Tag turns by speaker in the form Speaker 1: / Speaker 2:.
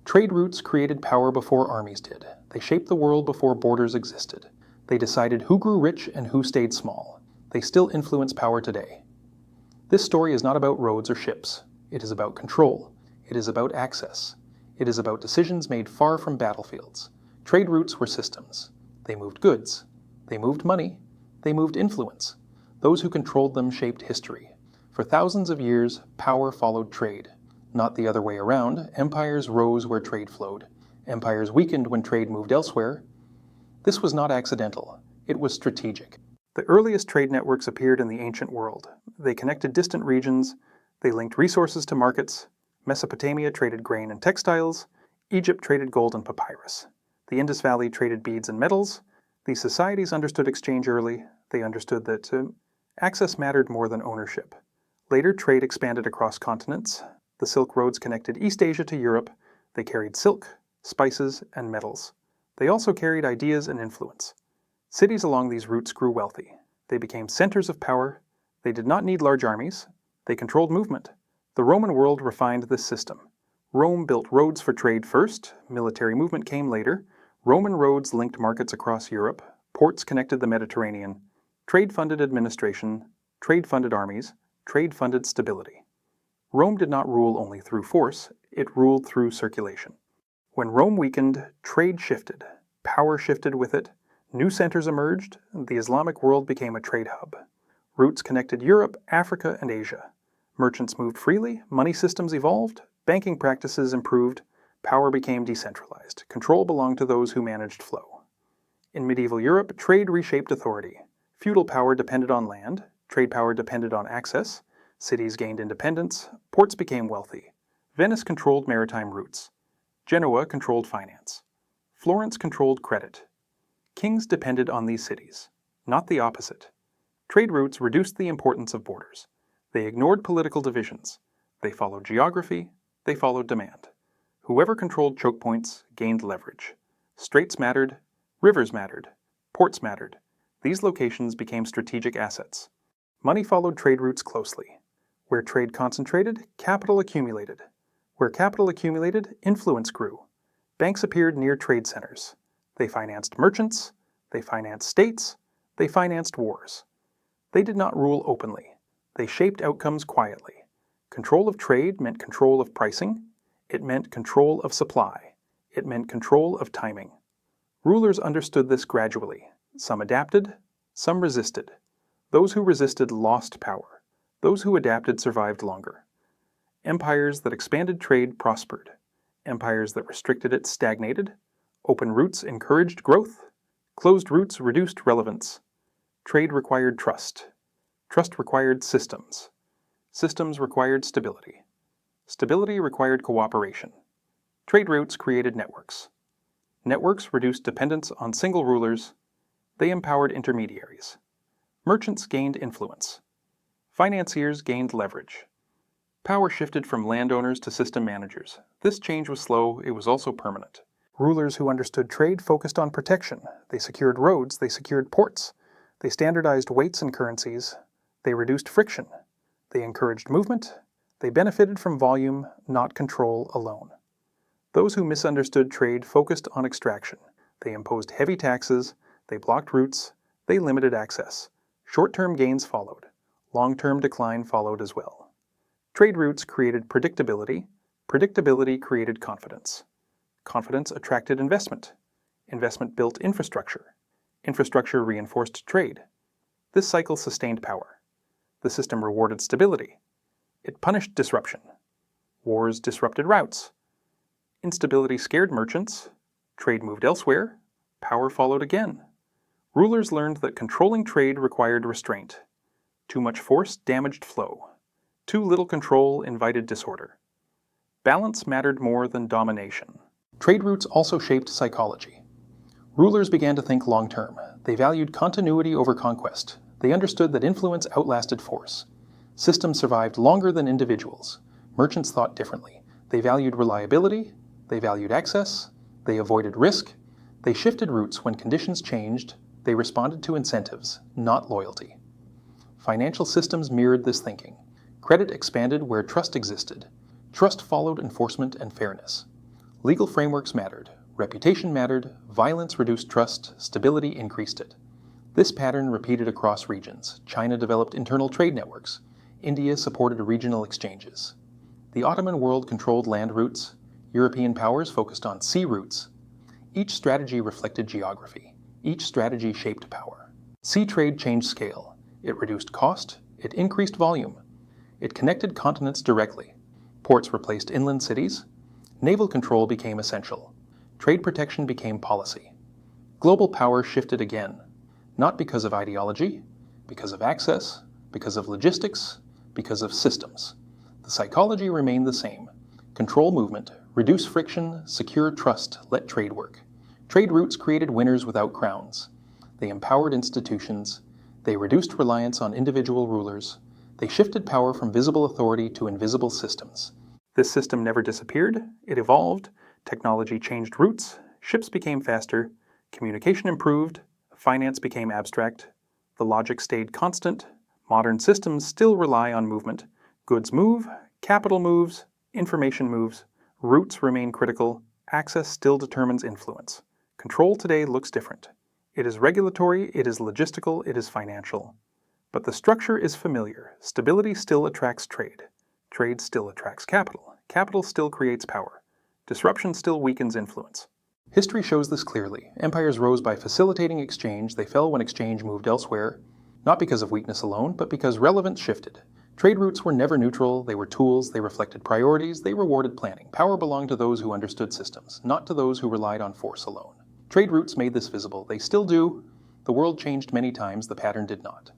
Speaker 1: Trade routes created power before armies did. They shaped the world before borders existed. They decided who grew rich and who stayed small. They still influence power today. This story is not about roads or ships. It is about control. It is about access. It is about decisions made far from battlefields. Trade routes were systems. They moved goods. They moved money. They moved influence. Those who controlled them shaped history. For thousands of years, power followed trade. Not the other way around. Empires rose where trade flowed. Empires weakened when trade moved elsewhere. This was not accidental. It was strategic. The earliest trade networks appeared in the ancient world. They connected distant regions. They linked resources to markets. Mesopotamia traded grain and textiles. Egypt traded gold and papyrus. The Indus Valley traded beads and metals. These societies understood exchange early. They understood that access mattered more than ownership. Later, trade expanded across continents. The Silk Roads connected East Asia to Europe. They carried silk, spices, and metals. They also carried ideas and influence. Cities along these routes grew wealthy. They became centers of power. They did not need large armies. They controlled movement. The Roman world refined this system. Rome built roads for trade first. Military movement came later. Roman roads linked markets across Europe. Ports connected the Mediterranean. Trade funded administration. Trade funded armies. Trade funded stability. Rome did not rule only through force. It ruled through circulation. When Rome weakened, trade shifted. Power shifted with it. New centers emerged. The Islamic world became a trade hub. Routes connected Europe, Africa, and Asia. Merchants moved freely. Money systems evolved. Banking practices improved. Power became decentralized. Control belonged to those who managed flow. In medieval Europe, trade reshaped authority. Feudal power depended on land. Trade power depended on access. Cities gained independence. Ports became wealthy. Venice controlled maritime routes. Genoa controlled finance. Florence controlled credit. Kings depended on these cities, not the opposite. Trade routes reduced the importance of borders. They ignored political divisions. They followed geography. They followed demand. Whoever controlled choke points gained leverage. Straits mattered. Rivers mattered. Ports mattered. These locations became strategic assets. Money followed trade routes closely. Where trade concentrated, capital accumulated. Where capital accumulated, influence grew. Banks appeared near trade centers. They financed merchants. They financed states. They financed wars. They did not rule openly. They shaped outcomes quietly. Control of trade meant control of pricing. It meant control of supply. It meant control of timing. Rulers understood this gradually. Some adapted. Some resisted. Those who resisted lost power. Those who adapted survived longer. Empires that expanded trade prospered. Empires that restricted it stagnated. Open routes encouraged growth. Closed routes reduced relevance. Trade required trust. Trust required systems. Systems required stability. Stability required cooperation. Trade routes created networks. Networks reduced dependence on single rulers. They empowered intermediaries. Merchants gained influence. Financiers gained leverage. Power shifted from landowners to system managers. This change was slow, it was also permanent. Rulers who understood trade focused on protection. They secured roads, they secured ports. They standardized weights and currencies. They reduced friction. They encouraged movement. They benefited from volume, not control alone. Those who misunderstood trade focused on extraction. They imposed heavy taxes. They blocked routes. They limited access. Short-term gains followed. Long-term decline followed as well. Trade routes created predictability. Predictability created confidence. Confidence attracted investment. Investment built infrastructure. Infrastructure reinforced trade. This cycle sustained power. The system rewarded stability. It punished disruption. Wars disrupted routes. Instability scared merchants. Trade moved elsewhere. Power followed again. Rulers learned that controlling trade required restraint. Too much force damaged flow. Too little control invited disorder. Balance mattered more than domination. Trade routes also shaped psychology. Rulers began to think long-term. They valued continuity over conquest. They understood that influence outlasted force. Systems survived longer than individuals. Merchants thought differently. They valued reliability. They valued access. They avoided risk. They shifted routes when conditions changed. They responded to incentives, not loyalty. Financial systems mirrored this thinking. Credit expanded where trust existed. Trust followed enforcement and fairness. Legal frameworks mattered, reputation mattered, violence reduced trust, stability increased it. This pattern repeated across regions. China developed internal trade networks. India supported regional exchanges. The Ottoman world controlled land routes. European powers focused on sea routes. Each strategy reflected geography. Each strategy shaped power. Sea trade changed scale. It reduced cost. It increased volume. It connected continents directly. Ports replaced inland cities. Naval control became essential. Trade protection became policy. Global power shifted again, not because of ideology, because of access, because of logistics, because of systems. The psychology remained the same. Control movement, reduce friction, secure trust, let trade work. Trade routes created winners without crowns. They empowered institutions. They reduced reliance on individual rulers. They shifted power from visible authority to invisible systems. This system never disappeared. It evolved. Technology changed routes. Ships became faster. Communication improved. Finance became abstract. The logic stayed constant. Modern systems still rely on movement. Goods move. Capital moves. Information moves. Routes remain critical. Access still determines influence. Control today looks different. It is regulatory, it is logistical, it is financial. But the structure is familiar. Stability still attracts trade. Trade still attracts capital. Capital still creates power. Disruption still weakens influence. History shows this clearly. Empires rose by facilitating exchange. They fell when exchange moved elsewhere, not because of weakness alone, but because relevance shifted. Trade routes were never neutral. They were tools. They reflected priorities. They rewarded planning. Power belonged to those who understood systems, not to those who relied on force alone. Trade routes made this visible. They still do. The world changed many times. The pattern did not.